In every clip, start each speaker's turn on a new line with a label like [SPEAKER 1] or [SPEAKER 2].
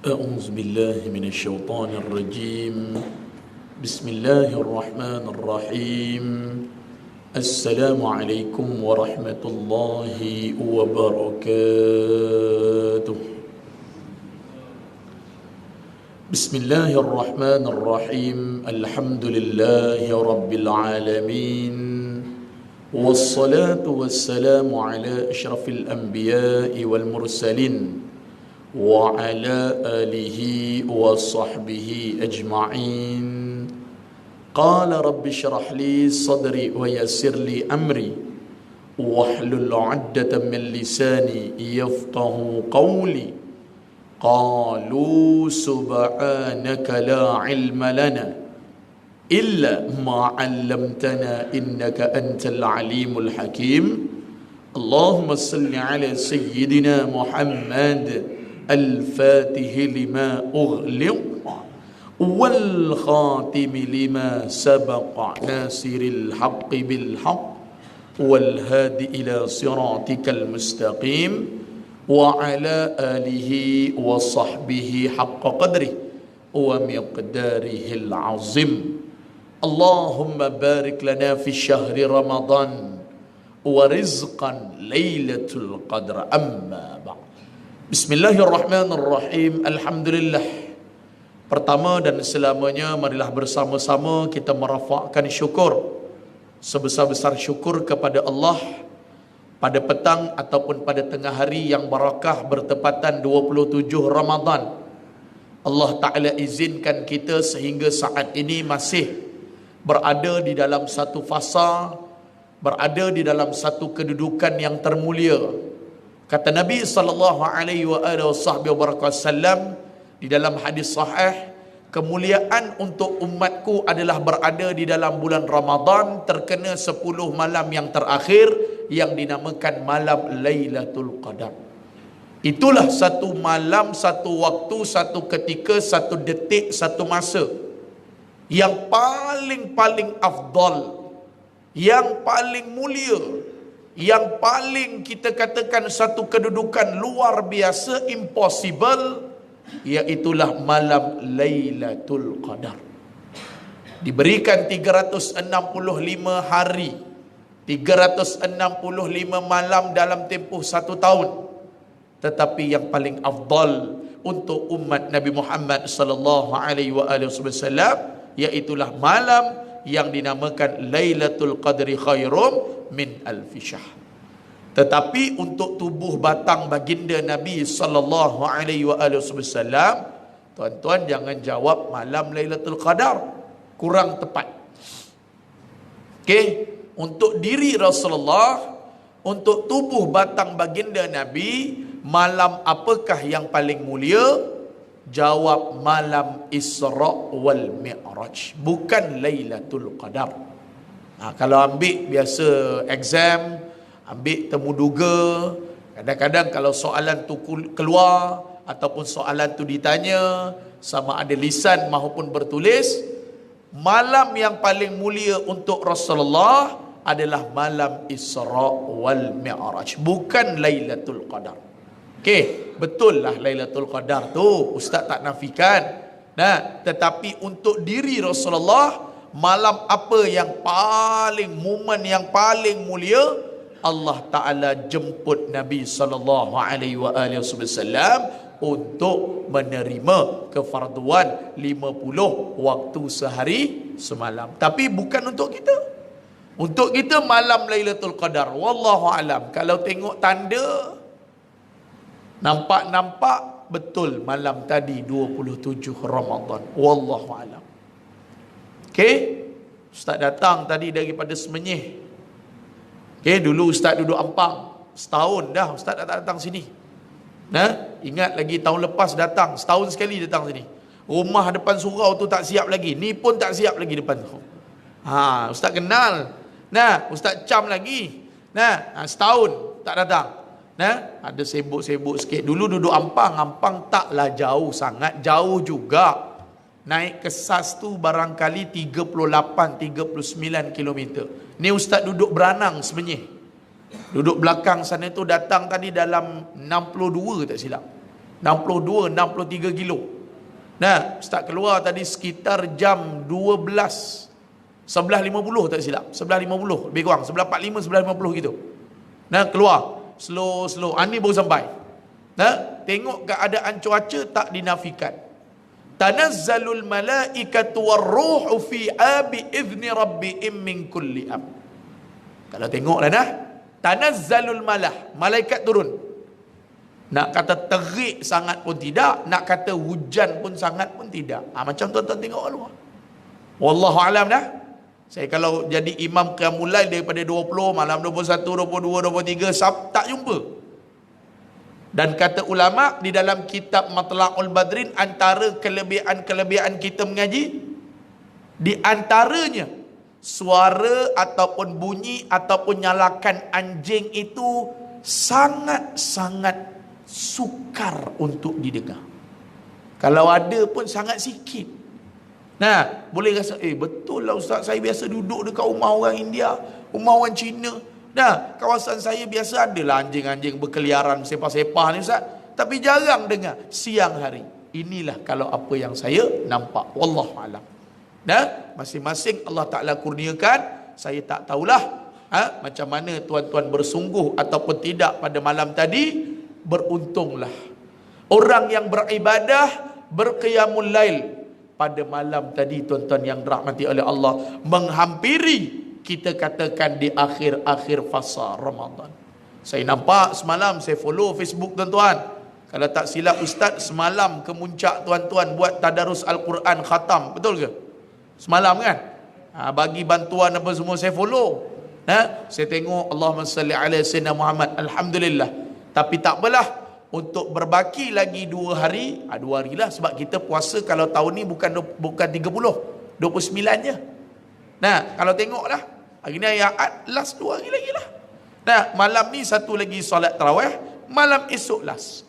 [SPEAKER 1] أعوذ بالله من الشيطان الرجيم بسم الله الرحمن الرحيم السلام عليكم ورحمة الله وبركاته بسم الله الرحمن الرحيم الحمد لله رب العالمين والصلاة والسلام على أشرف الأنبياء والمرسلين وعلى آله وصحبه أجمعين قال رب اشرح لي صدري ويسر لي أمري واحلل عقدة من لساني يفقه قولي قالوا سبحانك لا علم لنا إلا ما علمتنا إنك أنت العليم الحكيم اللهم صل على سيدنا محمد الفاتح لما أغلق والخاتم لما سبق ناصر الحق بالحق والهادي إلى صراطك المستقيم وعلى آله وصحبه حق قدره ومقداره العظيم اللهم بارك لنا في شهر رمضان ورزقا ليلة القدر أما بعد Bismillahirrahmanirrahim. Alhamdulillah. Pertama dan selamanya marilah bersama-sama kita merafakkan syukur, sebesar-besar syukur kepada Allah pada petang ataupun pada tengah hari yang barakah bertepatan 27 Ramadan. Allah Ta'ala izinkan kita sehingga saat ini masih berada di dalam satu fasa, berada di dalam satu kedudukan yang termulia. Kata Nabi SAW di dalam hadis sahih, kemuliaan untuk umatku adalah berada di dalam bulan Ramadan, terkena 10 malam yang terakhir yang dinamakan malam Lailatul Qadar. Itulah satu malam, satu waktu, satu ketika, satu detik, satu masa yang paling afdal, yang paling mulia, yang paling kita katakan satu kedudukan luar biasa, impossible, iaitulah malam Lailatul Qadar. Diberikan 365 hari, 365 malam dalam tempoh 1 tahun. Tetapi yang paling afdal untuk umat Nabi Muhammad sallallahu alaihi wasallam iaitulah malam yang dinamakan Lailatul Qadri khairum min alfi syahr. Tetapi untuk tubuh batang baginda Nabi sallallahu alaihi wasallam, tuan-tuan jangan jawab malam Lailatul Qadar, kurang tepat. Okey, untuk diri Rasulullah, untuk tubuh batang baginda Nabi, malam apakah yang paling mulia? Jawab malam Isra wal Mi'raj, bukan Lailatul Qadar. Kalau ambil biasa exam, ambil temu duga, kadang-kadang kalau soalan tu keluar ataupun soalan tu ditanya, sama ada lisan maupun bertulis, malam yang paling mulia untuk Rasulullah adalah malam Isra wal Mi'raj, bukan Lailatul Qadar. Okey, betul lah Lailatul Qadar tu, ustaz tak nafikan. Tetapi untuk diri Rasulullah, malam apa yang paling, momen yang paling mulia, Allah Ta'ala jemput Nabi SAW untuk menerima kefarduan 50 waktu sehari semalam. Tapi bukan untuk kita. Untuk kita malam Lailatul Qadar, wallahu alam. Kalau tengok tanda, nampak betul malam tadi 27 Ramadan, wallahu alam. Okey, ustaz datang tadi daripada Semenyih. Okey, dulu ustaz duduk Ampang, setahun dah ustaz tak datang sini. Ingat lagi tahun lepas datang, setahun sekali datang sini. Rumah depan surau tu tak siap lagi, ni pun tak siap lagi depan tu. Ustaz kenal. Ustaz Cam lagi. Setahun tak datang. Ada sibuk-sibuk sikit. Dulu duduk Ampang, Ampang taklah jauh sangat, jauh juga. Naik ke SAS tu barangkali 38-39 km. Ni ustaz duduk Beranang Semenyih. Duduk belakang sana tu datang tadi dalam 62 tak silap. 62, 63 kilo. Nah, Ustaz keluar tadi sekitar jam 12, 11.50 tak silap. 11.50 lebih kurang, 11.45, 11.50 gitu. Nah, keluar slow. Ni baru sampai. Nah, tengok keadaan cuaca tak dinafikan. Tanazzalul malaikatu warruhu fi abi izni rabbihim min kulli am. Kalau tengoklah dah, tanazzalul malaikat turun. Nak kata terik sangat pun tidak, nak kata hujan pun sangat pun tidak. Macam tuan-tuan tengok dulu. Wallahu alam dah. Saya kalau jadi imam qiyamul lail daripada 20 malam 21, 22, 23 tak jumpa. Dan kata ulama di dalam kitab Matla'ul Badrin, antara kelebihan kita mengaji, di antaranya suara ataupun bunyi ataupun nyalakan anjing itu sangat-sangat sukar untuk didengar. Kalau ada pun sangat sikit. Nah, boleh rasa, betul lah Ustaz, saya biasa duduk dekat rumah orang India, rumah orang Cina. Nah, kawasan saya biasa adalah anjing-anjing berkeliaran sepah-sepah ni Ustaz, tapi jarang dengar siang hari. Inilah kalau apa yang saya nampak. Wallahu alam. Nah, masing-masing Allah Ta'ala kurniakan. Saya tak tahulah macam mana tuan-tuan bersungguh ataupun tidak pada malam tadi. Beruntunglah orang yang beribadah, berqiyamul lail pada malam tadi, tuan-tuan yang dirahmati oleh Allah, menghampiri, kita katakan, di akhir-akhir fasa Ramadan. Saya nampak semalam, saya follow Facebook tuan-tuan. Kalau tak silap Ustaz semalam kemuncak tuan-tuan buat tadarus Al-Quran khatam, betul ke? Semalam kan? Bagi bantuan apa semua saya follow. Saya tengok Allahumma salli ala sayyidina Muhammad, alhamdulillah. Tapi tak apalah, untuk berbaki lagi 2 hari, 2 hari lah, sebab kita puasa kalau tahun ni bukan 30, 29 je. Nah, kalau tengoklah, hari ni ayat last 2 hari lagi lah. Nah, malam ni satu lagi solat tarawih, malam esok last.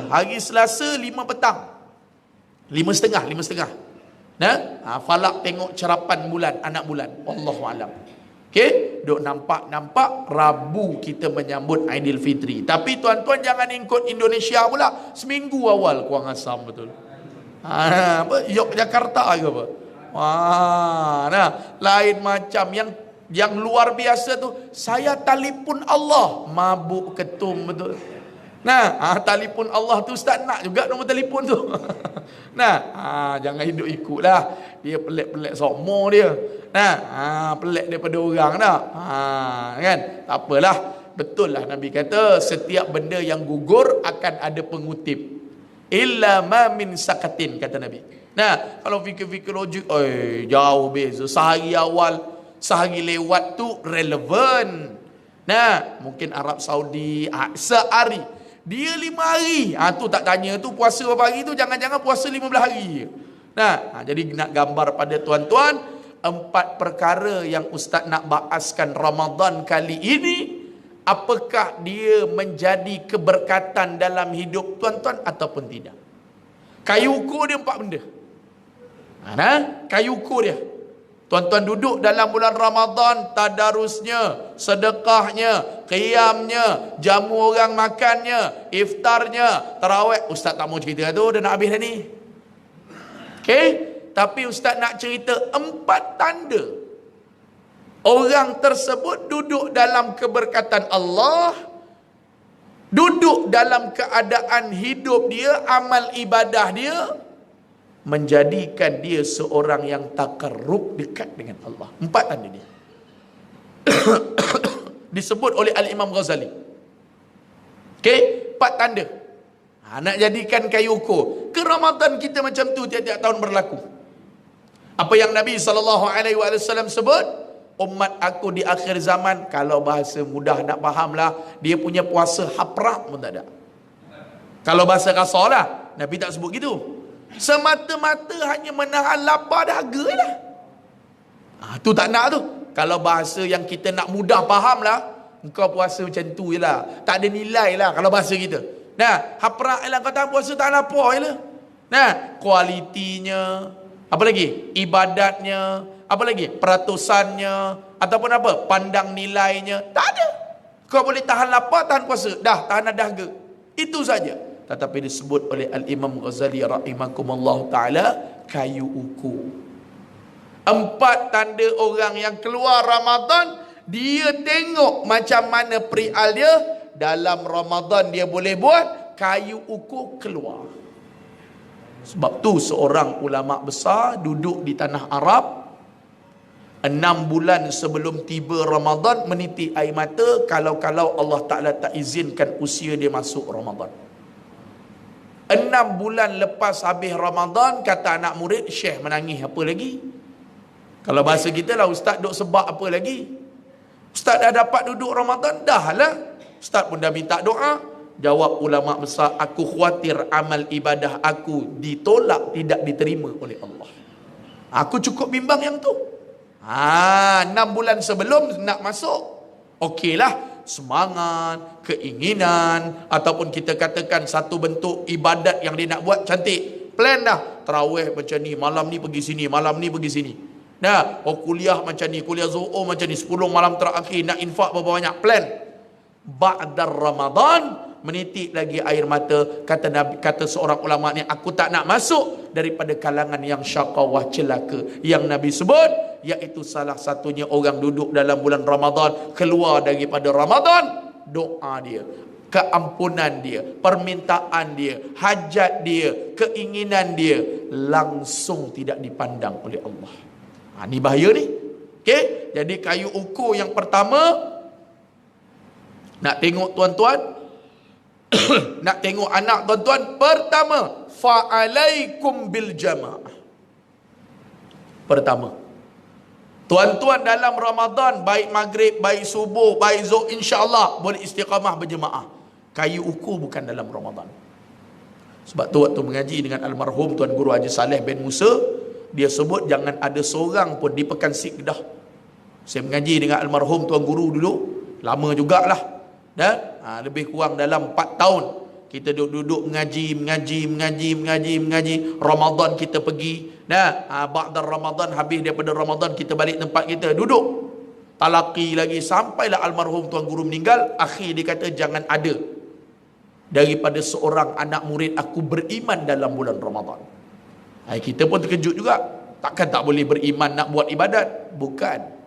[SPEAKER 1] Hari Selasa 5 petang, 5.30. Nah, falak tengok cerapan bulan, anak bulan. Wallahu alam. Okey, duk nampak Rabu kita menyambut Aidilfitri. Tapi tuan-tuan jangan ikut Indonesia pula. Seminggu awal kurang asam betul. Apa? Yogyakarta ke apa? Nah, lain macam yang luar biasa tu, saya telefon Allah, mabuk ketum betul. Nah, telefon Allah tu Ustaz nak juga nombor telefon tu. Nah, jangan hidup ikutlah. Dia pelik-pelik sokmo dia. Nah, pelik daripada orang dah. Kan? Tak apalah. Betul lah Nabi kata, setiap benda yang gugur akan ada pengutip. Illa ma min sakatin, kata Nabi. Nah, kalau fikir-fikir logik, jauh beza. Sehari awal, sehari lewat tu relevan. Nah, mungkin Arab Saudi sehari, dia 5 hari. Tu tak tanya tu puasa berapa hari tu, jangan-jangan puasa 15 hari. Nah, jadi nak gambar pada tuan-tuan 4 perkara yang Ustaz nak bahaskan Ramadan kali ini. Apakah dia menjadi keberkatan dalam hidup tuan-tuan ataupun tidak? Kayu ukur dia 4 benda. Kayu ukur dia. Tuan-tuan duduk dalam bulan Ramadan, tadarusnya, sedekahnya, qiyamnya, jamu orang makannya, iftarnya, tarawih. Ustaz tak mau cerita tu, dah nak habis dah ni. Okey, tapi Ustaz nak cerita 4 tanda orang tersebut duduk dalam keberkatan Allah, duduk dalam keadaan hidup dia, amal ibadah dia menjadikan dia seorang yang takarrub, dekat dengan Allah. 4 tanda dia disebut oleh Al-Imam Ghazali. Okey, 4 tanda. Nak jadikan kayu ukur. Ke Ramadan kita macam tu tiap-tiap tahun berlaku. Apa yang Nabi SAW sebut, umat aku di akhir zaman, kalau bahasa mudah nak faham lah, dia punya puasa haprak pun tak ada. Kalau bahasa kasar lah, Nabi tak sebut gitu. Semata-mata hanya menahan lapar dahaga lah. Tu tak nak tu. Kalau bahasa yang kita nak mudah faham lah, engkau puasa macam tu je lah, tak ada nilai lah kalau bahasa kita. Nah, haprak lah, kau tak puasa tak lapar je lah. Nah, kualitinya, apa lagi? Ibadatnya, apa lagi? Peratusannya, ataupun apa? Pandang nilainya, tak ada. Kau boleh tahan lapar, tahan puasa, dah tahan dahaga. Itu saja. tetapi disebut oleh Al-Imam Ghazali rahimakumullah ta'ala kayu uku. 4 tanda orang yang keluar Ramadan, dia tengok macam mana perial dia. Dalam Ramadan dia boleh buat, kayu uku keluar. Sebab tu seorang ulama besar duduk di tanah Arab 6 bulan sebelum tiba Ramadan, meniti air mata kalau-kalau Allah Ta'ala tak izinkan usia dia masuk Ramadan. 6 bulan lepas habis Ramadan, kata anak murid, Syekh menangis apa lagi? Kalau bahasa kita lah, Ustaz duk sebab apa lagi? Ustaz dah dapat duduk Ramadan, dah lah. Ustaz pun dah minta doa. Jawab ulama besar, aku khawatir amal ibadah aku ditolak, tidak diterima oleh Allah. Aku cukup bimbang yang tu. 6 bulan sebelum nak masuk, okeylah, semangat, keinginan, ataupun kita katakan satu bentuk ibadat yang dia nak buat cantik. Plan dah, tarawih macam ni, malam ni pergi sini, malam ni pergi sini. Nah, kuliah macam ni, kuliah Zuhur macam ni, 10 malam terakhir nak infak berapa banyak, plan. Ba'da Ramadan, menitik lagi air mata, kata seorang ulama ni, aku tak nak masuk daripada kalangan yang syaqawah, celaka yang Nabi sebut, iaitu salah satunya orang duduk dalam bulan Ramadan, keluar daripada Ramadan, doa dia, keampunan dia, permintaan dia, hajat dia, keinginan dia langsung tidak dipandang oleh Allah. Ni bahaya ni. Okey, jadi kayu ukur yang pertama, nak tengok tuan-tuan, nak tengok anak tuan-tuan, pertama, fa'alaikum bil jamaah. Pertama, tuan-tuan dalam Ramadan, baik maghrib, baik subuh, baik zuhur, insya-Allah boleh istiqamah berjemaah. Kayu ukur bukan dalam Ramadan. Sebab tu waktu mengaji dengan almarhum Tuan Guru Haji Saleh bin Musa, dia sebut jangan ada seorang pun di Pekan Sik Kedah. Saya mengaji dengan almarhum Tuan Guru dulu, lama jugalah. Dan lebih kurang dalam 4 tahun kita duduk mengaji. Ramadan kita pergi, ba'da Ramadan, habis daripada Ramadan kita balik tempat kita, duduk talaqi lagi, sampailah almarhum Tuan Guru meninggal. Akhir dia kata, jangan ada daripada seorang anak murid aku beriman dalam bulan Ramadan. Kita pun terkejut juga, takkan tak boleh beriman nak buat ibadat? Bukan.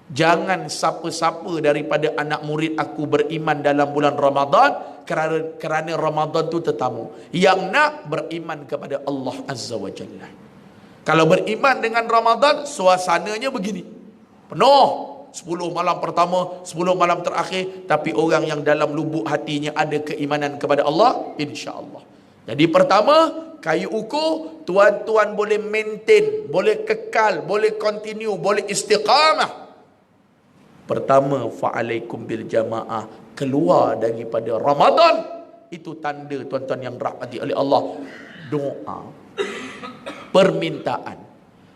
[SPEAKER 1] Jangan siapa-siapa daripada anak murid aku beriman dalam bulan Ramadan, kerana Ramadan tu tetamu. Yang nak beriman kepada Allah Azza wa Jalla. Kalau beriman dengan Ramadan, suasananya begini, penuh 10 malam pertama, 10 malam terakhir, tapi orang yang dalam lubuk hatinya ada keimanan kepada Allah, insya-Allah. Jadi pertama, kayu ukur, tuan-tuan boleh maintain, boleh kekal, boleh continue, boleh istiqamah. Pertama, fa'alaikum bil jamaah, keluar daripada Ramadan, itu tanda tuan-tuan yang dirahmati oleh Allah. Doa, permintaan,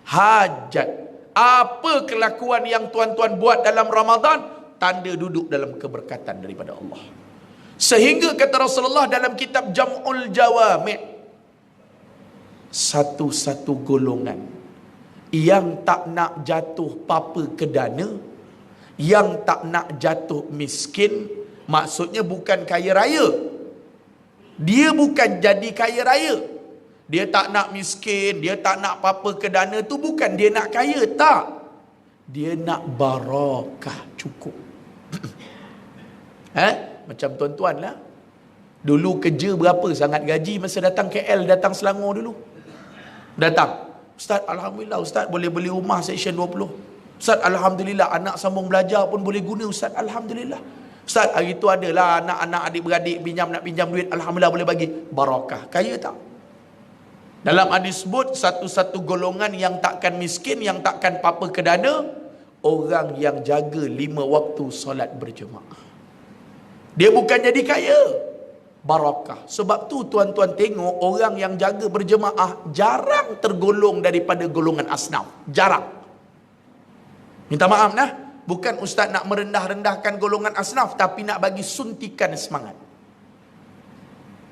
[SPEAKER 1] hajat, apa kelakuan yang tuan-tuan buat dalam Ramadan, tanda duduk dalam keberkatan daripada Allah. Sehingga kata Rasulullah dalam kitab Jam'ul Jawami', satu-satu golongan yang tak nak jatuh papa ke dana, yang tak nak jatuh miskin, maksudnya bukan kaya raya. Dia bukan jadi kaya raya. Dia tak nak miskin, dia tak nak apa-apa ke dana tu, bukan dia nak kaya, tak. Dia nak barakah, cukup. Macam tuan-tuan lah, dulu kerja berapa sangat gaji masa datang KL, datang Selangor dulu. Datang, Ustaz, Alhamdulillah Ustaz boleh beli rumah Seksyen 20. Ustaz, Alhamdulillah anak sambung belajar pun boleh guna Ustaz, Alhamdulillah. Ustaz, hari tu adalah anak-anak adik-beradik nak pinjam duit, Alhamdulillah boleh bagi. Barakah, kaya tak? Dalam hadis sebut, satu-satu golongan yang takkan miskin, yang takkan apa-apa ke dana, orang yang jaga 5 waktu solat berjemaah. Dia bukan jadi kaya, barakah. Sebab tu tuan-tuan tengok, orang yang jaga berjemaah jarang tergolong daripada golongan asnaf. Jarang. Minta maaf nah, bukan ustaz nak merendah-rendahkan golongan asnaf, tapi nak bagi suntikan semangat.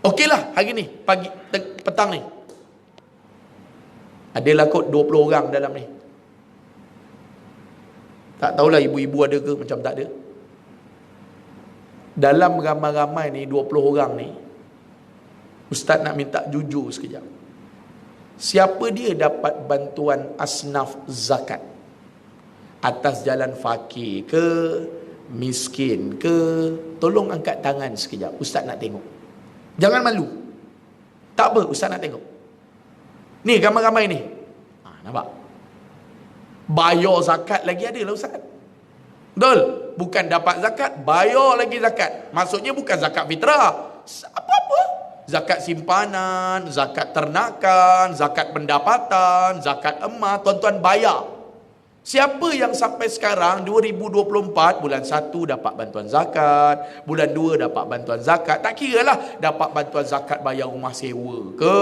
[SPEAKER 1] Okeylah, hari ni, petang ni, adalah kot 20 orang dalam ni. Tak tahulah ibu-ibu ada ke, macam tak ada. Dalam ramai-ramai ni 20 orang ni, Ustaz nak minta jujur sekejap. Siapa dia dapat bantuan asnaf zakat? Atas jalan fakir ke, miskin ke? Tolong angkat tangan sekejap. Ustaz nak tengok. Jangan malu. Tak apa, Ustaz nak tengok. Ni ramai-ramai ni. Nampak? Bayar zakat lagi ada lah Ustaz. Betul? Bukan dapat zakat, bayar lagi zakat. Maksudnya bukan zakat fitrah. Apa-apa. Zakat simpanan, zakat ternakan, zakat pendapatan, zakat emas, tuan-tuan bayar. Siapa yang sampai sekarang 2024 bulan 1 dapat bantuan zakat, bulan 2 dapat bantuan zakat, tak kira lah dapat bantuan zakat bayar rumah sewa ke,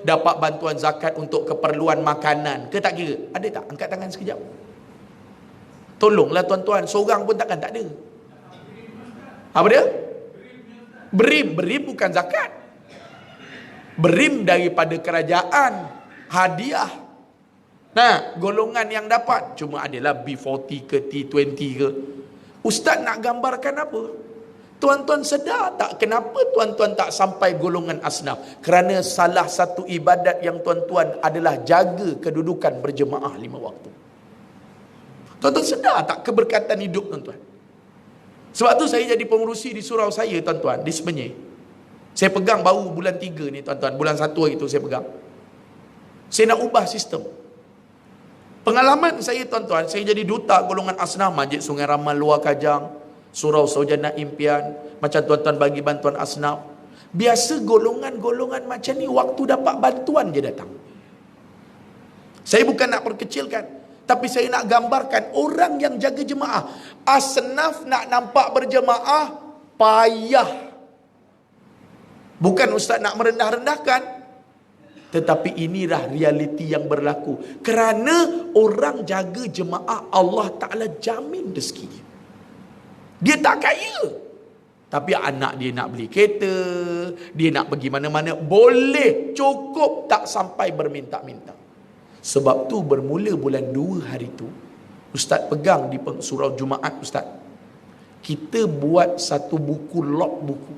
[SPEAKER 1] dapat bantuan zakat untuk keperluan makanan ke, tak kira. Ada tak? Angkat tangan sekejap. Tolonglah tuan-tuan, seorang pun takkan tak ada. Apa dia? Berim bukan zakat. Berim daripada kerajaan, hadiah. Nah, golongan yang dapat cuma adalah B40 ke T20 ke. Ustaz nak gambarkan apa? Tuan-tuan sedar tak kenapa tuan-tuan tak sampai golongan asnaf? Kerana salah satu ibadat yang tuan-tuan adalah jaga kedudukan berjemaah 5 waktu. Tuan-tuan sedar tak keberkatan hidup tuan-tuan? Sebab tu saya jadi pengurusi di surau saya tuan-tuan, di Semenyih. Saya pegang baru bulan 3 ni tuan-tuan. Bulan 1 hari tu saya pegang. Saya nak ubah sistem. Pengalaman saya tuan-tuan, saya jadi duta golongan asnaf Masjid Sungai Ramal Luar Kajang, Surau Saujana Impian. Macam tuan-tuan bagi bantuan asnaf. Biasa golongan-golongan macam ni waktu dapat bantuan je datang. Saya bukan nak perkecilkan, tapi saya nak gambarkan orang yang jaga jemaah. Asnaf nak nampak berjemaah payah. Bukan ustaz nak merendah-rendahkan, tetapi inilah realiti yang berlaku. Kerana orang jaga jemaah, Allah Ta'ala jamin rezeki. Dia tak kaya, tapi anak dia nak beli kereta, dia nak pergi mana-mana, boleh, cukup, tak sampai berminta-minta. Sebab tu bermula bulan 2 hari tu, ustaz pegang di surau Jumaat ustaz, kita buat satu buku, lot buku.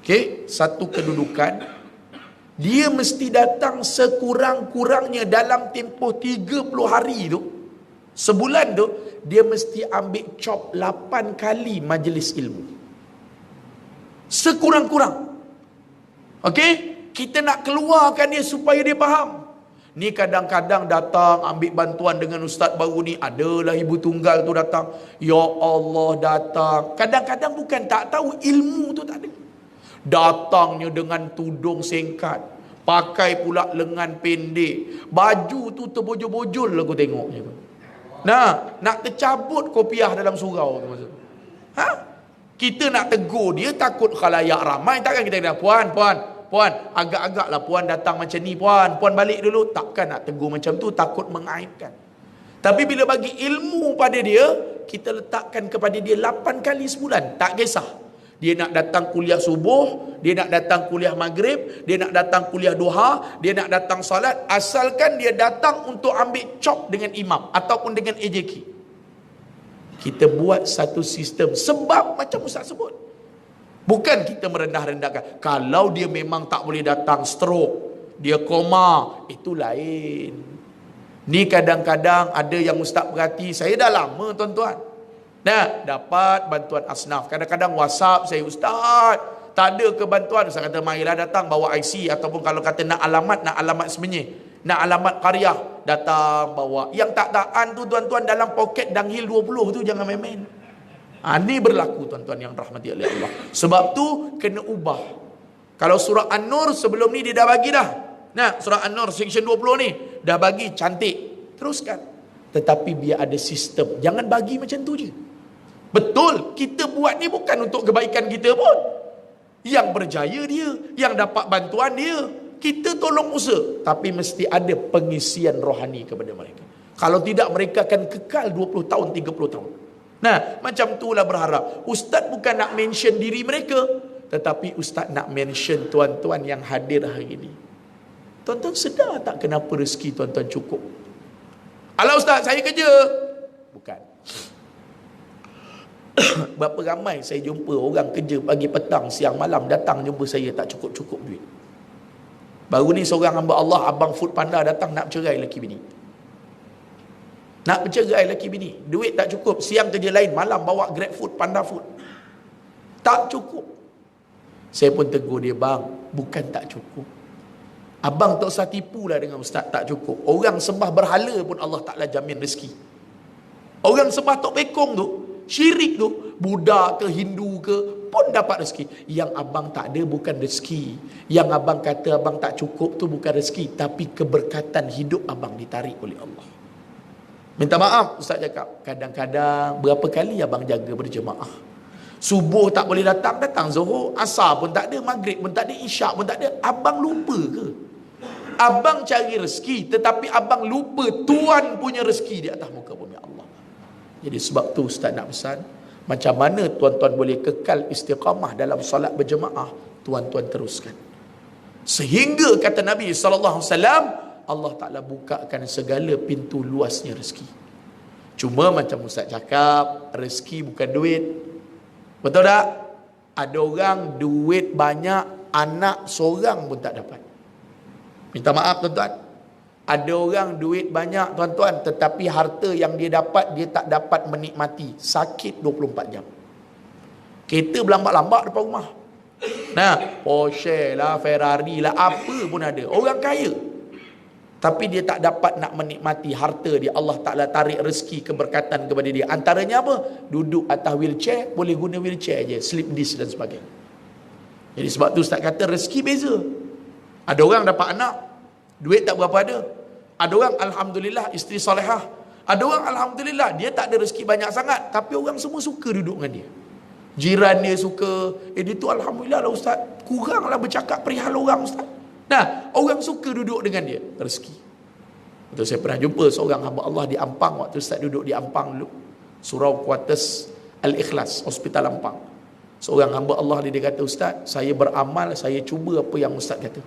[SPEAKER 1] Okey, satu kedudukan, dia mesti datang sekurang-kurangnya dalam tempoh 30 hari tu, sebulan tu, dia mesti ambil chop 8 kali majlis ilmu. Sekurang-kurang. Okey, kita nak keluarkan dia supaya dia faham. Ni kadang-kadang datang ambil bantuan dengan ustaz baru ni, adalah ibu tunggal tu datang. Ya Allah, datang. Kadang-kadang bukan tak tahu, ilmu tu tak ada. Datangnya dengan tudung singkat, pakai pula lengan pendek, baju tu terbojol-bojol aku tengoknya tu. Nah, nak tercabut kopiah dalam surau tu masa. Kita nak tegur dia, takut khalayak ramai, takkan kita kata puan, agak-agaklah puan datang macam ni, puan balik dulu. Takkan nak tegur macam tu, takut mengaibkan. Tapi bila bagi ilmu pada dia, kita letakkan kepada dia 8 kali sebulan, tak kisah. Dia nak datang kuliah subuh, dia nak datang kuliah maghrib, dia nak datang kuliah duha, dia nak datang salat, asalkan dia datang untuk ambil chop dengan imam ataupun dengan AJK. Kita buat satu sistem, sebab macam ustaz sebut, bukan kita merendah-rendahkan. Kalau dia memang tak boleh datang, stroke, dia koma, itu lain. Ni kadang-kadang ada yang ustaz perhati, saya dah lama tuan-tuan, nah, dapat bantuan asnaf. Kadang-kadang WhatsApp saya, ustaz, tak ada ke bantuan? Ustaz kata, marilah datang bawa IC, ataupun kalau kata nak alamat Semenyih, nak alamat qaryah, datang bawa. Yang tak tahan tu tuan-tuan, dalam poket danghil 20 tu jangan main-main. Ini berlaku tuan-tuan yang rahmati oleh Allah. Sebab tu kena ubah. Kalau surah An-Nur sebelum ni dia dah bagi dah. Nah, surah An-Nur section 20 ni dah bagi cantik. Teruskan. Tetapi biar ada sistem. Jangan bagi macam tu je. Betul, kita buat ni bukan untuk kebaikan kita pun. Yang berjaya dia, yang dapat bantuan dia. Kita tolong usaha, tapi mesti ada pengisian rohani kepada mereka. Kalau tidak, mereka akan kekal 20 tahun, 30 tahun. Nah, macam itulah berharap. Ustaz bukan nak mention diri mereka, tetapi ustaz nak mention tuan-tuan yang hadir hari ini. Tuan-tuan sedar tak kenapa rezeki tuan-tuan cukup? Alah ustaz, saya kerja. Bukan. Berapa ramai saya jumpa orang kerja pagi petang siang malam datang jumpa saya tak cukup-cukup duit. Baru ni seorang hamba Allah abang food panda datang nak bercerai lelaki bini. Nak bercerai lelaki bini, duit tak cukup, siang kerja lain, malam bawa Grab food, Panda food. Tak cukup. Saya pun tegur dia, bang, bukan tak cukup. Abang tak usah tipulah dengan ustaz tak cukup. Orang sembah berhala pun Allah Ta'ala jamin rezeki. Orang sembah tok bekong tu, syirik tu, Buddha ke Hindu ke, pun dapat rezeki. Yang abang tak ada bukan rezeki. Yang abang kata abang tak cukup tu bukan rezeki, tapi keberkatan hidup abang ditarik oleh Allah. Minta maaf, ustaz cakap, kadang-kadang berapa kali abang jaga berjemaah. Subuh tak boleh datang Zuhur, asar pun tak ada, maghrib pun tak ada, isyak pun tak ada. Abang lupa ke? Abang cari rezeki, tetapi abang lupa Tuhan punya rezeki di atas muka bumi Allah. Jadi sebab tu ustaz nak pesan, macam mana tuan-tuan boleh kekal istiqamah dalam solat berjemaah, tuan-tuan teruskan. Sehingga kata Nabi SAW, Allah Ta'ala bukakan segala pintu luasnya rezeki. Cuma macam ustaz cakap, rezeki bukan duit. Betul tak? Ada orang duit banyak, anak seorang pun tak dapat. Minta maaf tuan-tuan. Ada orang duit banyak tuan-tuan, tetapi harta yang dia dapat, dia tak dapat menikmati. Sakit 24 jam. Kereta berlambat-lambat depan rumah. Nah, Porsche lah, Ferrari lah, apa pun ada. Orang kaya. Tapi dia tak dapat nak menikmati harta dia. Allah Ta'ala tarik rezeki keberkatan kepada dia. Antaranya apa? Duduk atas wheelchair, boleh guna wheelchair je, slip disc dan sebagainya. Jadi sebab tu ustaz kata rezeki beza. Ada orang dapat anak, duit tak berapa ada. Ada orang alhamdulillah isteri solehah. Ada orang alhamdulillah dia tak ada rezeki banyak sangat, tapi orang semua suka duduk dengan dia. Jiran dia suka, dia tu alhamdulillah lah ustaz, kuranglah bercakap perihal orang ustaz. Nah, orang suka duduk dengan dia, rezeki. Betul, saya pernah jumpa seorang hamba Allah di Ampang, waktu ustaz duduk di Ampang dulu, Surau Kuartus Al-Ikhlas, Hospital Ampang. Seorang hamba Allah dia kata, ustaz, saya beramal, saya cuba apa yang ustaz kata.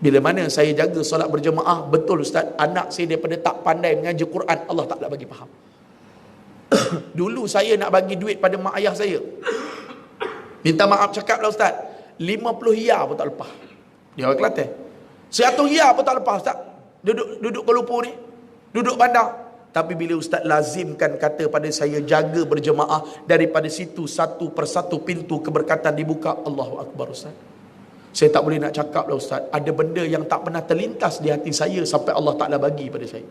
[SPEAKER 1] Bila mana saya jaga solat berjemaah, betul ustaz, anak saya daripada tak pandai mengajar Quran, Allah Ta'ala bagi faham. Dulu saya nak bagi duit pada mak ayah saya, minta maaf cakap lah ustaz, 50 hiyar pun tak lepas. Dia orang Kelantan, 100 hiyar pun tak lepas ustaz. Duduk Kuala Lumpur ni, duduk bandar. Tapi bila ustaz lazimkan kata pada saya jaga berjemaah, daripada situ satu persatu pintu keberkatan dibuka. Allahu Akbar ustaz. Saya tak boleh nak cakap lah ustaz, ada benda yang tak pernah terlintas di hati saya sampai Allah Ta'ala bagi pada saya.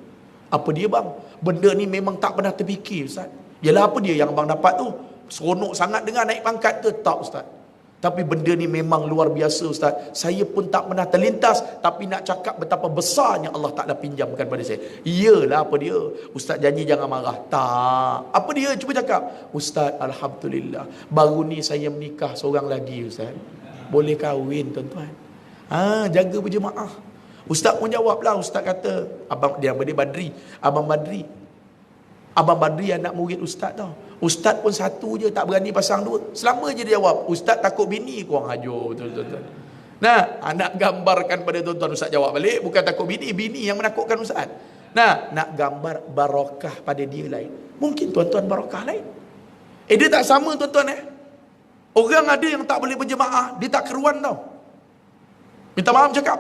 [SPEAKER 1] Apa dia bang? Benda ni memang tak pernah terfikir ustaz. Yalah, apa dia yang abang dapat tu? Seronok sangat dengan naik pangkat ke? Tak ustaz. Tapi benda ni memang luar biasa ustaz. Saya pun tak pernah terlintas, tapi nak cakap betapa besarnya Allah Ta'ala pinjamkan pada saya. Iyalah, apa dia? Ustaz janji jangan marah. Tak. Apa dia? Cuba cakap. Ustaz, alhamdulillah, baru ni saya menikah seorang lagi ustaz. Boleh kahwin tuan-tuan. Jaga berjemaah. Ustaz pun jawab lah. Ustaz kata, abang dia Badri, Abang Badri anak murid ustaz tau. Ustaz pun satu je, tak berani pasang dua. Selama je dia jawab, ustaz takut bini kurang ajar. Tuan-tuan. Nah, nak gambarkan pada tuan-tuan, ustaz jawab balik, bukan takut bini yang menakutkan ustaz. Nah, nak gambar barakah pada dia lain. Mungkin tuan-tuan barakah lain. Dia tak sama tuan-tuan. Orang ada yang tak boleh berjemaah, dia tak keruan tau. Minta maaf cakap.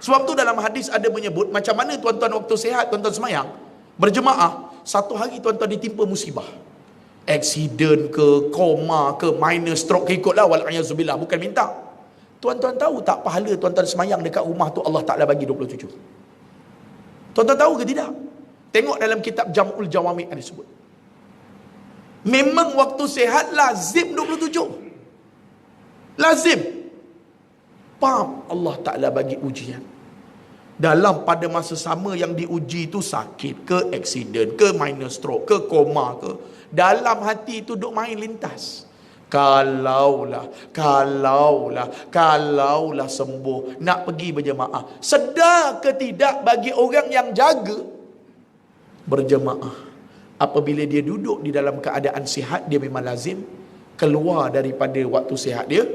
[SPEAKER 1] Sebab tu dalam hadis ada menyebut macam mana tuan-tuan waktu sihat, tuan-tuan semayang berjemaah, satu hari tuan-tuan ditimpa musibah, aksiden ke, koma ke, minor stroke ke, ikutlah, wal'ayazubillah, bukan minta. Tuan-tuan tahu tak pahala tuan-tuan semayang dekat rumah tu Allah Ta'ala bagi 27. Tuan-tuan tahu ke tidak? Tengok dalam kitab Jam'ul Jawami' ada sebut. Memang waktu sehat lazim 27. Lazim. Faham? Allah Ta'ala bagi ujian. Dalam pada masa sama yang diuji itu, sakit ke, aksiden ke, minor stroke ke, koma ke, dalam hati itu duk main lintas. Kalaulah sembuh, nak pergi berjemaah. Sedar ke tidak bagi orang yang jaga berjemaah, apabila dia duduk di dalam keadaan sihat, dia memang lazim. Keluar daripada waktu sihat dia,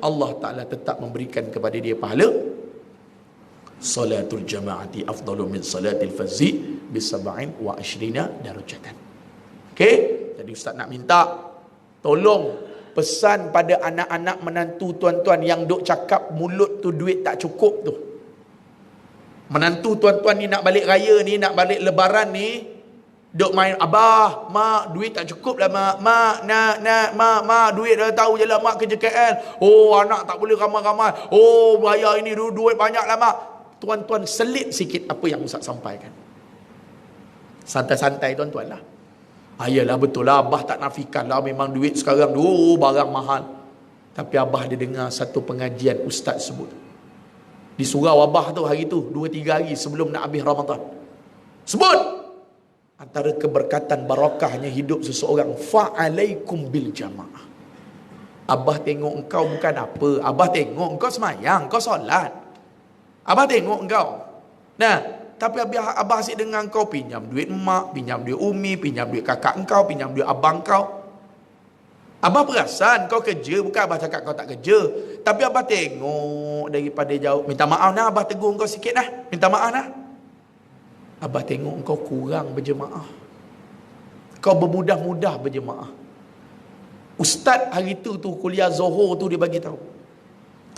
[SPEAKER 1] Allah Ta'ala tetap memberikan kepada dia pahala. Salatul jama'ati afdalu min salatil fazzi bi 27 darajatan. Okey? Jadi ustaz nak minta tolong pesan pada anak-anak menantu tuan-tuan yang duk cakap mulut tu duit tak cukup tu. Menantu tuan-tuan ni nak balik raya ni, nak balik lebaran ni, duk main, abah, mak, duit tak cukup lah mak, mak, duit dah tahu je lah mak kerja KL. Oh, anak tak boleh ramai-ramai. Oh, bayar ini duit banyak lah mak. Tuan-tuan selit sikit apa yang ustaz sampaikan. Santai-santai tuan-tuan lah. Ayalah betul lah, abah tak nafikan lah, memang duit sekarang barang mahal. Tapi abah dia dengar satu pengajian ustaz sebut di surau abah tu hari tu, 2-3 hari sebelum nak habis Ramadan, sebut antara keberkatan barakahnya hidup seseorang, fa'alaikum bil jamaah. Abah tengok engkau bukan apa, abah tengok engkau semayang, engkau solat, abah tengok engkau. Nah, tapi abah asyik dengar engkau pinjam duit mak, pinjam duit umi, pinjam duit kakak engkau, pinjam duit abang kau. Abah perasan kau kerja, bukan abah cakap kau tak kerja. Tapi abah tengok daripada jauh. Minta maaf nah, abah tegur engkau sikit nah. Minta maaf nah. Abah tengok engkau kurang berjemaah. Kau bermudah-mudah berjemaah. Ustaz hari tu kuliah Zohor tu dia bagi tahu.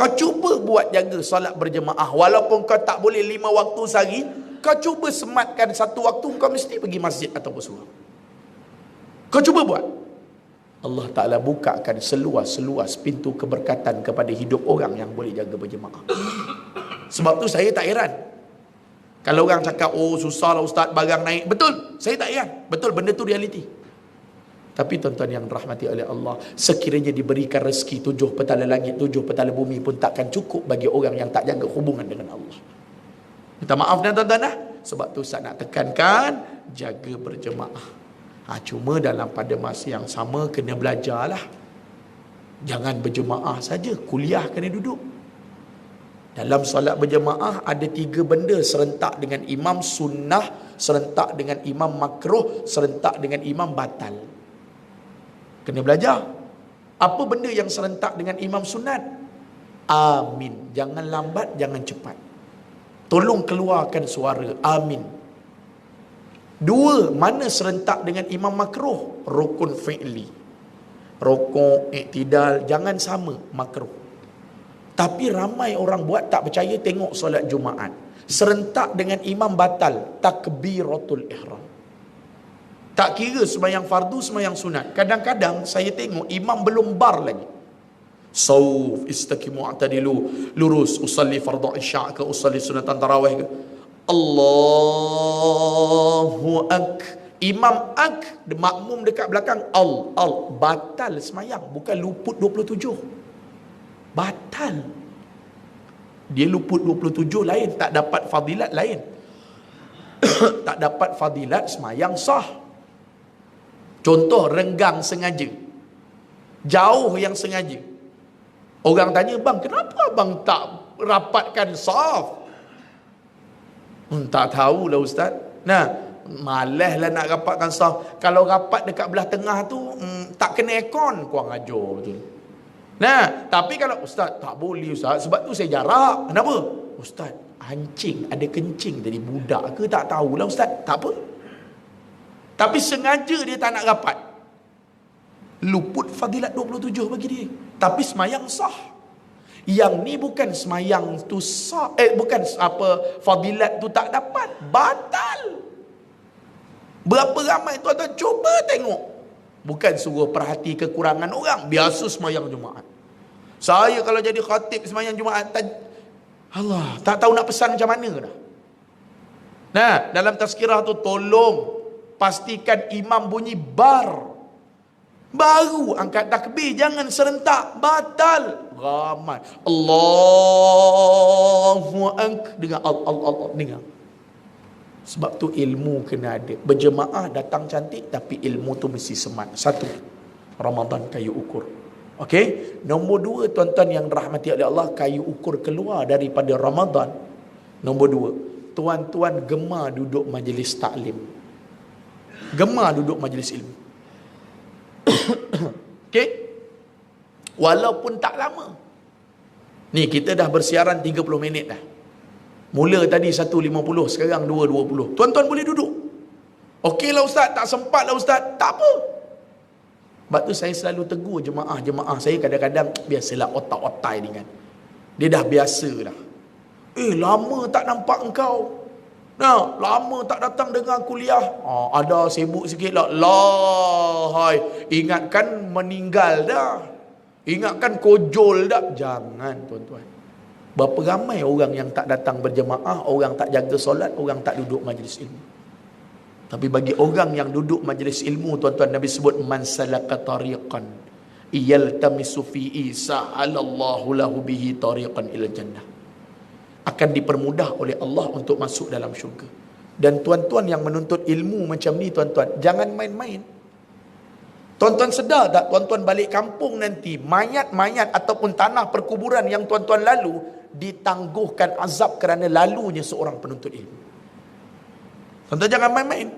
[SPEAKER 1] Kau cuba buat jaga solat berjemaah. Walaupun kau tak boleh 5 waktu sehari, kau cuba sematkan 1 waktu kau mesti pergi masjid ataupun surau. Kau cuba buat. Allah Ta'ala bukakan seluas-luas pintu keberkatan kepada hidup orang yang boleh jaga berjemaah. Sebab tu saya tak heran kalau orang cakap, oh susah lah ustaz, barang naik. Betul, saya tak heran. Betul, benda tu realiti. Tapi tuan-tuan yang rahmati oleh Allah, sekiranya diberikan rezeki 7 petala langit, 7 petala bumi pun takkan cukup bagi orang yang tak jaga hubungan dengan Allah. Minta maaf tuan-tuan dah. Sebab tu saya nak tekankan, jaga berjemaah. Cuma dalam pada masa yang sama kena belajarlah. Jangan berjemaah saja, kuliah kena duduk. Dalam solat berjemaah ada 3 benda serentak dengan imam sunnah, serentak dengan imam makruh, serentak dengan imam batal. Kena belajar. Apa benda yang serentak dengan imam sunat? Amin. Jangan lambat, jangan cepat. Tolong keluarkan suara amin. 2, mana serentak dengan imam makruh? Rukun fi'li, rukuk, iktidal, jangan sama, makruh. Tapi ramai orang buat tak percaya, tengok solat Jumaat serentak dengan imam batal, takbiratul ihram. Tak kira sembahyang fardu, sembahyang sunat. Kadang-kadang saya tengok imam belum bar lagi. Sauf, istaqimu atadilu, lurus, usalli fardhu isya' ke usalli sunatan tarawih ke. Allahu Imam makmum dekat belakang batal semayang, bukan luput 27. Batal. Dia luput 27 lain, tak dapat fadilat lain. Tak dapat fadilat semayang sah. Contoh renggang sengaja, jauh yang sengaja. Orang tanya, bang kenapa abang tak rapatkan saf? Tak tahulah ustaz. Nah, malaslah nak rapatkan saf. Kalau rapat dekat belah tengah tu tak kena aircon, kurang ajar betul. Nah, tapi kalau ustaz tak boleh ustaz, sebab tu saya jarak. Kenapa? Ustaz, hancing ada kencing tadi, budak ke tak tahulah ustaz. Tak apa. Tapi sengaja dia tak nak rapat, luput fadilat 27 bagi dia. Tapi semayang sah. Yang ni bukan semayang tu sah, bukan apa, fadilat tu tak dapat, batal. Berapa ramai tuan-tuan cuba tengok. Bukan suruh perhati kekurangan orang, biasa semayang Jumaat. Saya kalau jadi khatib semayang Jumaat, Allah, tak tahu nak pesan macam mana dah. Nah, dalam tazkirah tu tolong pastikan imam bunyi bar, baru angkat takbir, jangan serentak, batal. Ramai Allahu Akbar, dengar Allah, dengar. Sebab tu ilmu kena ada. Berjemaah datang cantik, tapi ilmu tu mesti semat. 1, Ramadan kayu ukur. Okey. Nombor 2, tuan-tuan yang rahmati oleh Allah, kayu ukur keluar daripada Ramadan. Nombor 2, tuan-tuan gemar duduk majlis taklim, gemar duduk majlis ilmu. Okey. Walaupun tak lama. Ni kita dah bersiaran 30 minit dah. Mula tadi 1.50, sekarang 2.20. Tuan-tuan boleh duduk. Okeylah ustaz, tak sempat lah ustaz. Tak apa. Sebab tu saya selalu tegur jemaah-jemaah saya, kadang-kadang biasalah otak-otai dengan. Dia dah biasa dah. Lama tak nampak engkau. Nah, lama tak datang dengar kuliah. Ada sibuk sikit lah. Hai, ingatkan meninggal dah. Ingatkan kojol dah. Jangan tuan-tuan. Berapa ramai orang yang tak datang berjemaah, orang tak jaga solat, orang tak duduk majlis ilmu. Tapi bagi orang yang duduk majlis ilmu, tuan-tuan, Nabi sebut man salaka tariqan yaltamisu fihi sa'alallahu lahu bihi tariqan ila jannah. Akan dipermudah oleh Allah untuk masuk dalam syurga. Dan tuan-tuan yang menuntut ilmu macam ni, tuan-tuan, jangan main-main. Tuan-tuan sedar tak, tuan-tuan balik kampung nanti, mayat-mayat ataupun tanah perkuburan yang tuan-tuan lalu, ditangguhkan azab kerana lalunya seorang penuntut ilmu. Tuan-tuan jangan main-main.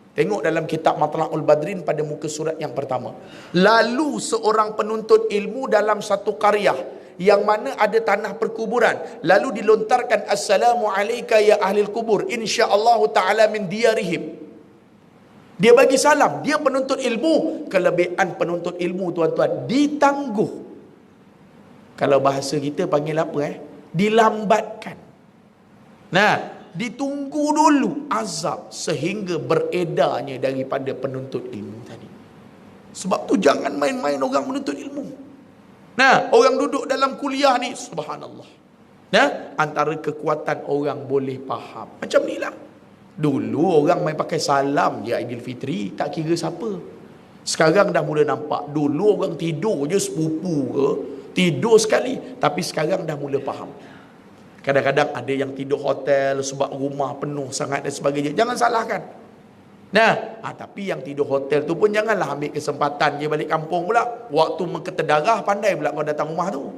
[SPEAKER 1] Tengok dalam kitab Matla'ul Badrin pada muka surat yang pertama. Lalu seorang penuntut ilmu dalam satu qaryah yang mana ada tanah perkuburan, lalu dilontarkan assalamu alayka ya ahlil kubur insyaallah ta'ala min diyarihim. Dia bagi salam, dia penuntut ilmu. Kelebihan penuntut ilmu, tuan-tuan, ditangguh. Kalau bahasa kita panggil apa? Dilambatkan. Nah, ditunggu dulu azab sehingga beredarnya daripada penuntut ilmu tadi. Sebab tu jangan main-main orang menuntut ilmu. Nah, orang duduk dalam kuliah ni, subhanallah. Nah, antara kekuatan orang boleh faham. Macam ni lah. Dulu orang main pakai salam je Aidilfitri, tak kira siapa. Sekarang dah mula nampak. Dulu orang tidur je sepupu ke, tidur sekali. Tapi sekarang dah mula faham. Kadang-kadang ada yang tidur hotel sebab rumah penuh sangat dan sebagainya. Jangan salahkan. Nah, tapi yang tidur hotel tu pun janganlah ambil kesempatan dia balik kampung pula. Waktu mengketedarah pandai pula kau datang rumah tu.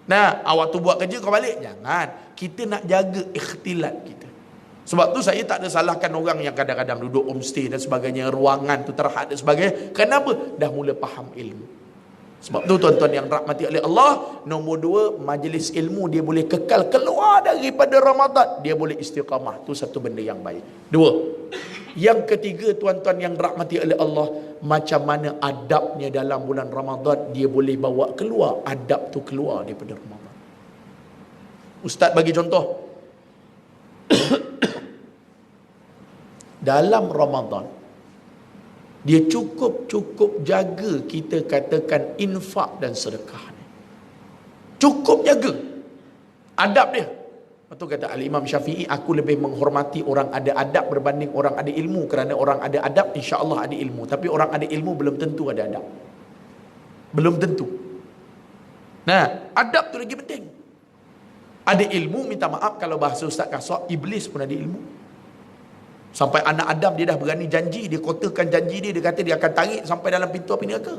[SPEAKER 1] Nah, waktu buat kerja kau balik. Jangan. Kita nak jaga ikhtilat kita. Sebab tu saya tak ada salahkan orang yang kadang-kadang duduk homestay dan sebagainya, ruangan tu terhad dan sebagainya. Kenapa? Dah mula faham ilmu. Sebab tu tuan-tuan yang rahmati oleh Allah, nombor 2, majlis ilmu dia boleh kekal keluar daripada Ramadan. Dia boleh istiqamah. Tu satu benda yang baik. 2. Yang ketiga, tuan-tuan yang rahmati oleh Allah, macam mana adabnya dalam bulan Ramadan, dia boleh bawa keluar adab tu keluar daripada Ramadan. Ustaz bagi contoh. Dalam Ramadan, dia cukup jaga kita katakan infak dan sedekah. Cukup jaga adab dia. Betul kata Al-Imam Syafi'i, aku lebih menghormati orang ada adab berbanding orang ada ilmu. Kerana orang ada adab insya-Allah ada ilmu, tapi orang ada ilmu belum tentu ada adab. Belum tentu. Nah, adab tu lagi penting. Ada ilmu, minta maaf kalau bahasa Ustaz kasar, iblis pun ada ilmu. Sampai anak Adam dia dah berani janji, dia kotakan janji dia kata dia akan tarik sampai dalam pintu api neraka.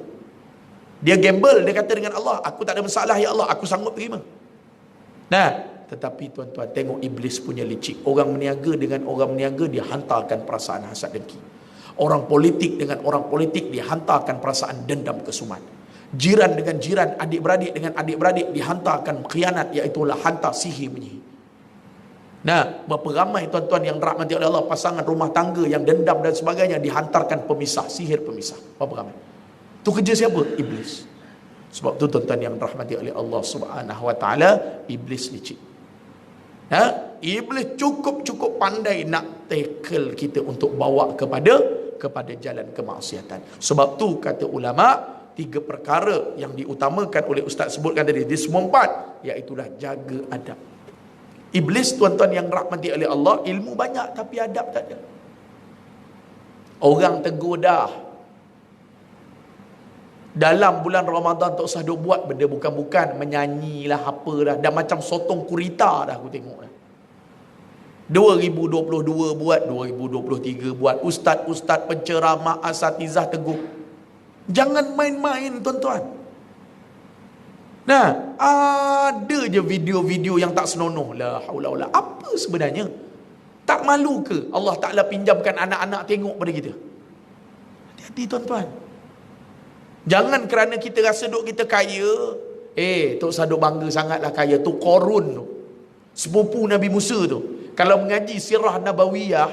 [SPEAKER 1] Dia gamble, dia kata dengan Allah, aku tak ada masalah ya Allah, aku sanggup terima. Nah, tetapi tuan-tuan tengok iblis punya licik. Orang meniaga dengan orang meniaga dia hantarkan perasaan hasad dengki. Orang politik dengan orang politik dia hantarkan perasaan dendam kesumat. Jiran dengan jiran, adik-beradik dengan adik-beradik dihantarkan khianat, iaitu hantar sihir menyihir. Nah, berapa ramai tuan-tuan yang rahmati oleh Allah, pasangan rumah tangga yang dendam dan sebagainya dihantarkan pemisah, sihir pemisah. Berapa ramai? Tu kerja siapa? Iblis. Sebab tu tuan-tuan yang rahmati oleh Allah Subhanahu wa taala, iblis licik. Iblis cukup pandai nak tackle kita untuk bawa kepada jalan kemaksiatan. Sebab tu kata ulama, 3 perkara yang diutamakan oleh ustaz sebutkan tadi, di semua 4, iaitulah jaga adab. Iblis tuan-tuan yang rahmati oleh Allah, ilmu banyak tapi adab tak ada. Orang tegur dah, dalam bulan Ramadan tak usah duk buat benda bukan-bukan, menyanyilah apa dah, dah macam sotong kurita dah aku tengok dah. 2022 buat, 2023 buat, ustaz-ustaz penceramah asatizah tegur. Jangan main-main tuan-tuan. Nah, ada je video-video yang tak senonoh. La haula wala. Apa sebenarnya? Tak malu ke Allah Ta'ala pinjamkan anak-anak tengok pada kita? Hati-hati tuan-tuan. Jangan kerana kita rasa duk kita kaya, Tok Saduk bangga sangatlah kaya. Tu Korun tu, sepupu Nabi Musa tu, kalau mengaji sirah Nabawiyah,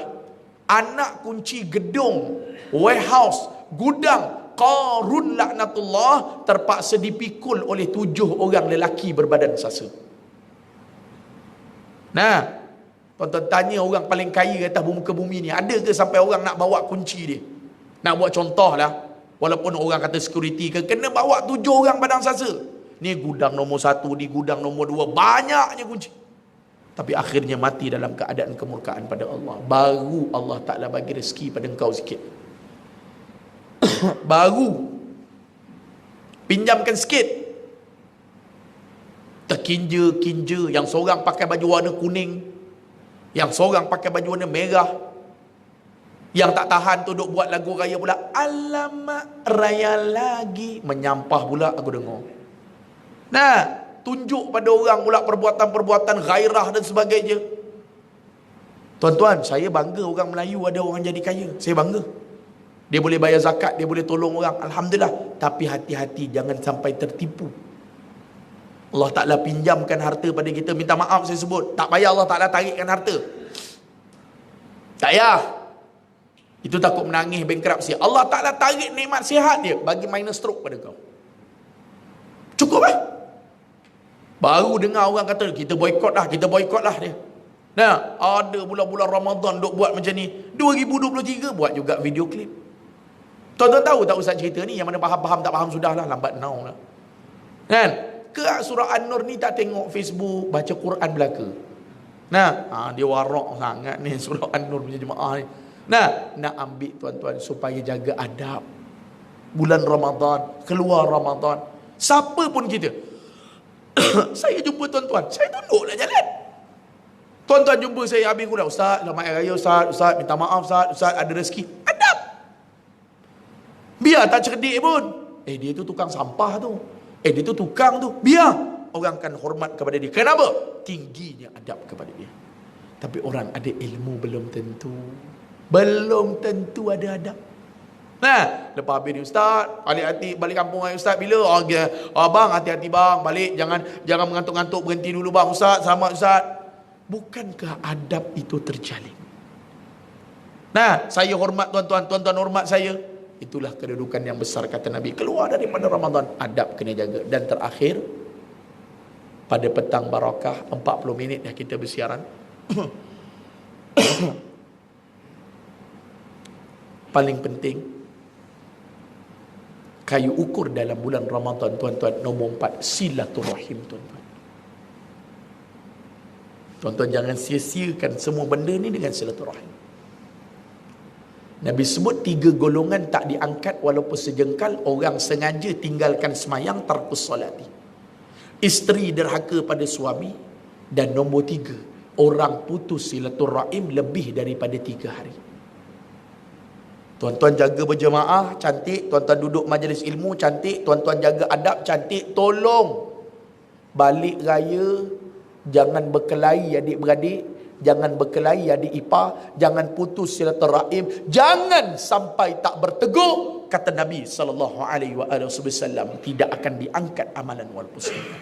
[SPEAKER 1] anak kunci gedung, warehouse, gudang Qarun laknatullah terpaksa dipikul oleh 7 orang lelaki berbadan sasa. Nah, tuan-tuan tanya orang paling kaya atas muka bumi ni, ada ke sampai orang nak bawa kunci dia? Nak buat contoh lah, walaupun orang kata security ke, kena bawa 7 orang badan sasa. Ni gudang nombor 1, di gudang nombor 2, banyaknya kunci. Tapi akhirnya mati dalam keadaan kemurkaan pada Allah. Baru Allah Ta'ala bagi rezeki pada engkau sikit. Baru pinjamkan sikit. Terkinja-kinja. Yang seorang pakai baju warna kuning, yang seorang pakai baju warna merah. Yang tak tahan tu duk buat lagu raya pula. Alamak, raya lagi. Menyampah pula aku dengar. Nah, tunjuk pada orang pula perbuatan-perbuatan gairah dan sebagainya. Tuan-tuan, saya bangga orang Melayu ada orang jadi kaya. Saya bangga. Dia boleh bayar zakat, dia boleh tolong orang. Alhamdulillah. Tapi hati-hati, jangan sampai tertipu. Allah Ta'ala pinjamkan harta pada kita. Minta maaf saya sebut. Tak payah Allah Ta'ala tarikkan harta. Tak payah. Itu takut menangis bankruptcy. Allah Ta'ala tarik nikmat sihat dia, bagi minus stroke pada kau. Cukup lah. Baru dengar orang kata, kita boykot lah dia. Nah, ada bulan-bulan Ramadan duk buat macam ni. 2023 buat juga video klip. Tuan-tuan tahu tak Ustaz cerita ni? Yang mana faham-faham tak faham sudahlah, lambat now lah. Kan? Ke surah An-Nur ni tak tengok Facebook, baca Quran belaka. Nah, dia warak sangat ni surah An-Nur punya jemaah ni. Nah, nak ambil tuan-tuan supaya jaga adab. Bulan Ramadan, keluar Ramadan. Siapa pun kita. Saya jumpa tuan-tuan, saya tunduklah jalan. Tuan-tuan jumpa saya habis kurang, Ustaz, selamat hari raya Ustaz, minta maaf Ustaz, ada rezeki. Adab. Biar tak cerdik pun. Dia tu tukang sampah tu. Dia tu tukang tu. Biar orang akan hormat kepada dia. Kenapa? Tingginya adab kepada dia. Tapi orang ada ilmu belum tentu. Belum tentu ada adab. Nah, lepas habis ni Ustaz, balik kampung hari Ustaz bila? Abang hati-hati bang, balik jangan mengantuk-ngantuk, berhenti dulu bang Ustaz, selamat Ustaz. Bukankah adab itu terjalin? Nah, saya hormat tuan-tuan, tuan-tuan hormat saya. Itulah kedudukan yang besar kata Nabi. Keluar daripada Ramadan, adab kena jaga. Dan terakhir, pada petang barakah 40 minit dah kita bersiaran. Paling penting, kayu ukur dalam bulan Ramadan tuan-tuan, nombor 4, silaturahim tuan-tuan. Tuan-tuan jangan sia-siakan semua benda ni dengan silaturahim. Nabi sebut 3 golongan tak diangkat walaupun sejengkal. Orang sengaja tinggalkan semayang, tarkus solati. Isteri derhaka pada suami. Dan nombor 3, orang putus silaturahim lebih daripada 3 hari. Tuan-tuan jaga berjemaah, cantik. Tuan-tuan duduk majlis ilmu, cantik. Tuan-tuan jaga adab, cantik. Tolong balik raya jangan berkelahi adik-beradik, jangan berkelahi adik ipar, jangan putus silaturahim, jangan sampai tak bertegur. Kata Nabi SAW, tidak akan diangkat amalan walaupun sedikit.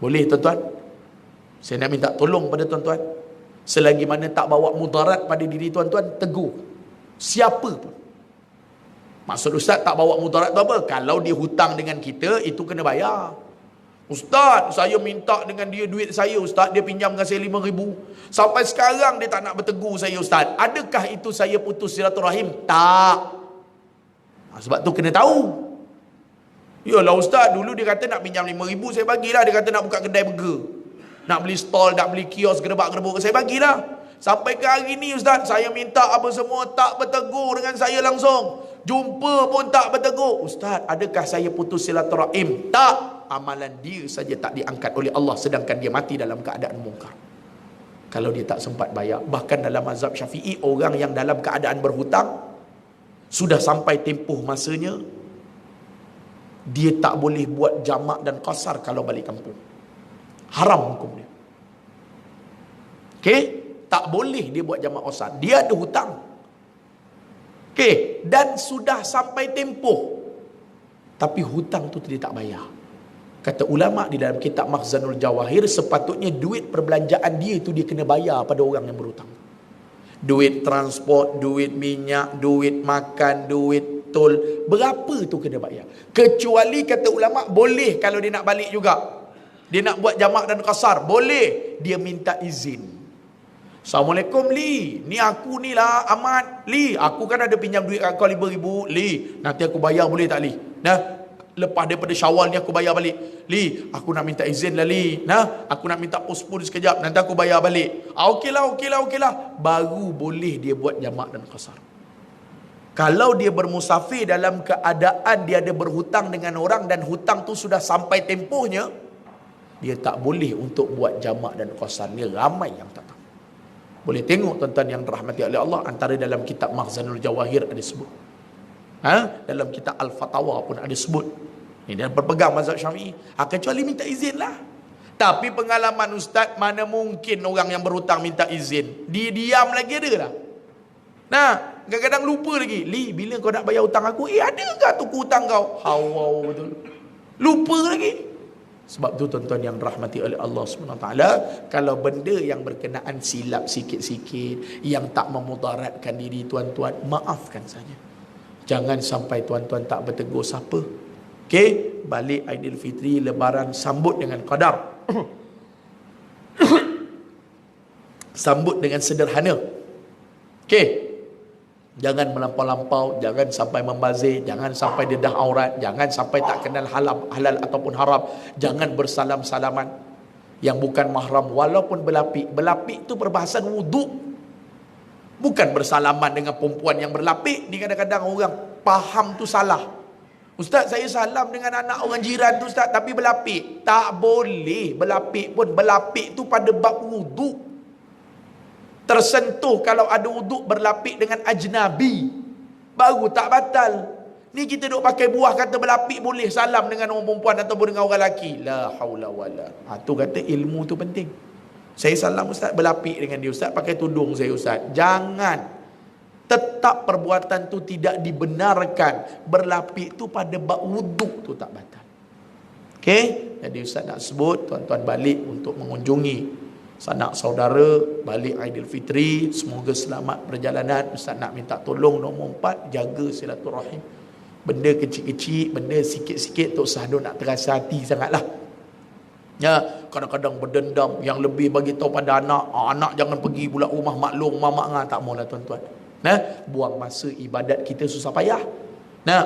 [SPEAKER 1] Boleh tuan-tuan? Saya nak minta tolong pada tuan-tuan. Selagi mana tak bawa mudarat pada diri tuan-tuan, tegur siapa pun. Maksud Ustaz tak bawa mudarat tu apa? Kalau dia hutang dengan kita, itu kena bayar. Ustaz, saya minta dengan dia duit saya Ustaz, dia pinjam dengan saya 5,000. Sampai sekarang dia tak nak bertegur saya Ustaz. Adakah itu saya putus silaturahim? Tak. Sebab tu kena tahu. Yalah Ustaz, dulu dia kata nak pinjam 5,000, saya bagilah. Dia kata nak buka kedai burger, nak beli stall, nak beli kios, gerebak-gerebuk, saya bagilah. Sampai ke hari ni Ustaz, saya minta apa semua, tak bertegur dengan saya langsung. Jumpa pun tak bertegur. Ustaz, adakah saya putus silaturahim? Tak. Amalan dia saja tak diangkat oleh Allah, sedangkan dia mati dalam keadaan mungkar. Kalau dia tak sempat bayar. Bahkan dalam mazhab Syafi'i, orang yang dalam keadaan berhutang, sudah sampai tempoh masanya, dia tak boleh buat jamak dan qasar kalau balik kampung. Haram hukum dia. Okey? Tak boleh dia buat jamak qasar. Dia ada hutang. Okey, dan sudah sampai tempoh, tapi hutang tu dia tak bayar. Kata ulama di dalam kitab Makhzanul Jawahir, sepatutnya duit perbelanjaan dia itu dia kena bayar pada orang yang berhutang. Duit transport, duit minyak, duit makan, duit tol, berapa tu kena bayar. Kecuali kata ulama boleh kalau dia nak balik juga, dia nak buat jamak dan qasar, boleh dia minta izin. Assalamualaikum Li, ni aku ni lah Ahmad. Li, aku kan ada pinjam duit kat kau 5,000. Li, nanti aku bayar boleh tak Li? Nah, lepas daripada Syawal ni aku bayar balik. Li, aku nak minta izin lah Li. Nah, aku nak minta postpone sekejap, nanti aku bayar balik. Okeylah. Baru boleh dia buat jamak dan qasar. Kalau dia bermusafir dalam keadaan dia ada berhutang dengan orang dan hutang tu sudah sampai tempohnya, dia tak boleh untuk buat jamak dan qasar. Ni ramai yang tak tahu. Boleh tengok tuan-tuan yang dirahmati oleh Allah, antara dalam kitab Makhzanul Jawahir ada sebut. Dalam kitab Al-Fatawa pun ada sebut. Ini dia berpegang mazhab Syafi'i. Kecuali minta izin lah. Tapi pengalaman ustaz, mana mungkin orang yang berhutang minta izin? Dia diam lagi ada lah. Nah, kadang-kadang lupa lagi. Li, bila kau nak bayar hutang aku? Ada ke tuku hutang kau? Hawa betul. Lupa lagi. Sebab tu tuan-tuan yang rahmati oleh Allah SWT, kalau benda yang berkenaan silap sikit-sikit, yang tak memudaratkan diri tuan-tuan, maafkan saja. Jangan sampai tuan-tuan tak bertegur siapa. Okey, balik Aidilfitri, Lebaran, sambut dengan qadar. Sambut dengan sederhana. Okey. Jangan melampau-lampau, jangan sampai membazir, jangan sampai dedah aurat, jangan sampai tak kenal halal ataupun haram, jangan bersalam-salaman yang bukan mahram walaupun berlapik. Berlapik tu perbahasan wuduk, bukan bersalaman dengan perempuan yang berlapik. Ni kadang-kadang orang faham tu salah. Ustaz, saya salam dengan anak orang jiran tu Ustaz, tapi berlapik. Tak boleh berlapik pun. Berlapik tu pada bab wuduk. Tersentuh kalau ada wuduk berlapik dengan ajnabi, baru tak batal. Ni kita duk pakai buah kata berlapik boleh salam dengan orang perempuan ataupun dengan orang lelaki. La haula wala. Tu kata ilmu tu penting. Saya salam Ustaz, berlapik dengan dia Ustaz, pakai tudung saya Ustaz. Jangan. Tetap perbuatan tu tidak dibenarkan. Berlapik tu pada bab wuduk tu tak batal. Okey? Jadi Ustaz nak sebut tuan-tuan balik untuk mengunjungi sanak saudara, balik Aidilfitri, semoga selamat perjalanan. Ustaz nak minta tolong nombor 4, jaga silaturahim. Benda kecil-kecil, benda sikit-sikit tak usah nak terasa hati sangatlah. Ya, kadang-kadang berdendam, yang lebih bagi tahu pada anak, anak jangan pergi pula rumah maklum, mamak ngah, tak maulah tuan-tuan. Buang masa ibadat kita susah payah.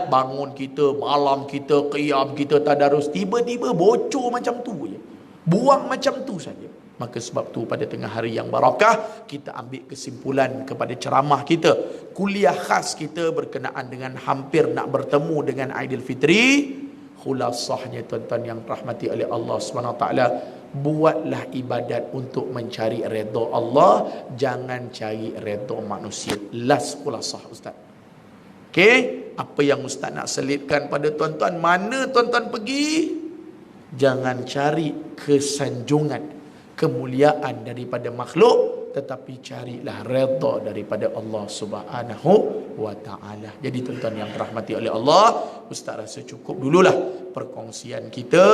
[SPEAKER 1] Bangun kita, malam kita, qiyam kita, tadarus, tiba-tiba bocor macam tu je. Buang macam tu saja. Maka sebab tu pada tengah hari yang barakah, kita ambil kesimpulan kepada ceramah kita, kuliah khas kita berkenaan dengan hampir nak bertemu dengan Aidilfitri. Khulasahnya tuan-tuan yang rahmati oleh Allah SWT, buatlah ibadat untuk mencari redha Allah, jangan cari redha manusia. Last khulasah Ustaz. Okey, apa yang Ustaz nak selitkan pada tuan-tuan, mana tuan-tuan pergi, jangan cari kesanjungan, kemuliaan daripada makhluk, tetapi carilah redha daripada Allah Subhanahu wa taala. Jadi tuan-tuan yang dirahmati oleh Allah, Ustaz rasa cukup dululah perkongsian kita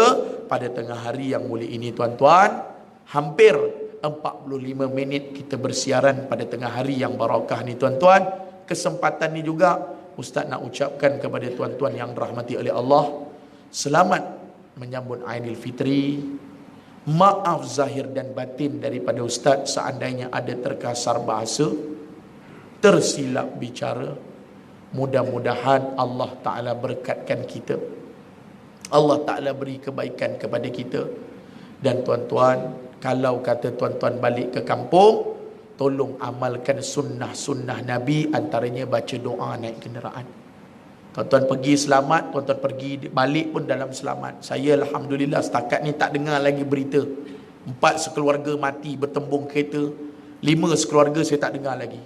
[SPEAKER 1] pada tengah hari yang mulia ini tuan-tuan. Hampir 45 minit kita bersiaran pada tengah hari yang barakah ni tuan-tuan. Kesempatan ni juga Ustaz nak ucapkan kepada tuan-tuan yang dirahmati oleh Allah, selamat menyambut Aidilfitri. Maaf zahir dan batin daripada Ustaz seandainya ada terkasar bahasa, tersilap bicara. Mudah-mudahan Allah Ta'ala berkatkan kita, Allah Ta'ala beri kebaikan kepada kita. Dan tuan-tuan, kalau kata tuan-tuan balik ke kampung, tolong amalkan sunnah-sunnah Nabi, antaranya baca doa naik kenderaan. Tuan-tuan pergi selamat, tuan-tuan pergi balik pun dalam selamat. Saya alhamdulillah setakat ni tak dengar lagi berita 4 sekeluarga mati bertembung kereta, 5 sekeluarga saya tak dengar lagi.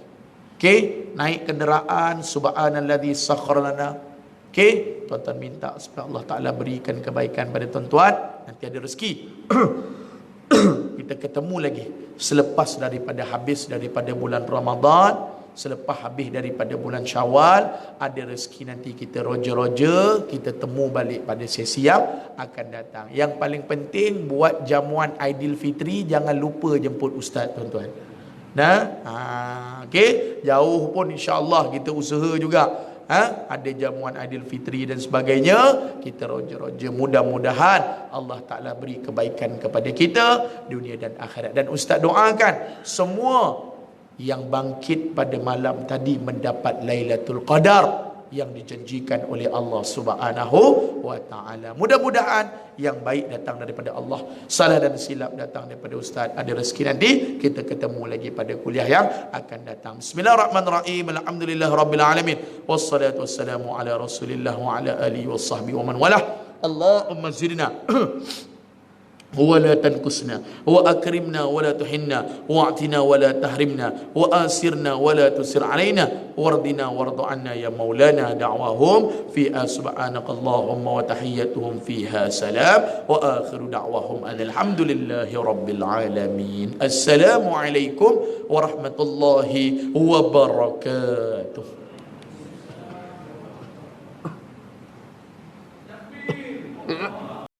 [SPEAKER 1] Okey, naik kenderaan, subhanallazi sakhkhara lana. Okey, tuan-tuan minta supaya Allah Taala berikan kebaikan pada tuan-tuan, nanti ada rezeki. Kita ketemu lagi selepas daripada habis daripada bulan Ramadan, selepas habis daripada bulan Syawal, ada rezeki nanti kita roja-roja, kita temu balik pada sesi yang akan datang. Yang paling penting, buat jamuan Aidilfitri, jangan lupa jemput ustaz tuan-tuan. Okey, jauh pun insya-Allah kita usaha juga. Ada jamuan Aidilfitri dan sebagainya, kita roja-roja, mudah-mudahan Allah Ta'ala beri kebaikan kepada kita dunia dan akhirat. Dan Ustaz doakan semua yang bangkit pada malam tadi mendapat Lailatul Qadar yang dijanjikan oleh Allah Subhanahu wa Ta'ala. Mudah-mudahan yang baik datang daripada Allah, salah dan silap datang daripada Ustaz. Ada rezeki nanti kita ketemu lagi pada kuliah yang akan datang. Bismillahirrahmanirrahim. Alhamdulillahirabbil alamin. Wassalatu wassalamu ala Rasulillah wa ala alihi washabbihi wa man walah. Allahumma zidna ولا تنقصنا وأكرمنا ولا تحنا واعتنا ولا تحرمنا وآسرنا ولا تسر علينا وارضنا وارض عنا يا مولانا. دعواهم فيها سبحانك اللهم وتحيتهم فيها سلام وآخر دعواهم أن الحمد لله رب العالمين. السلام عليكم ورحمة الله وبركاته.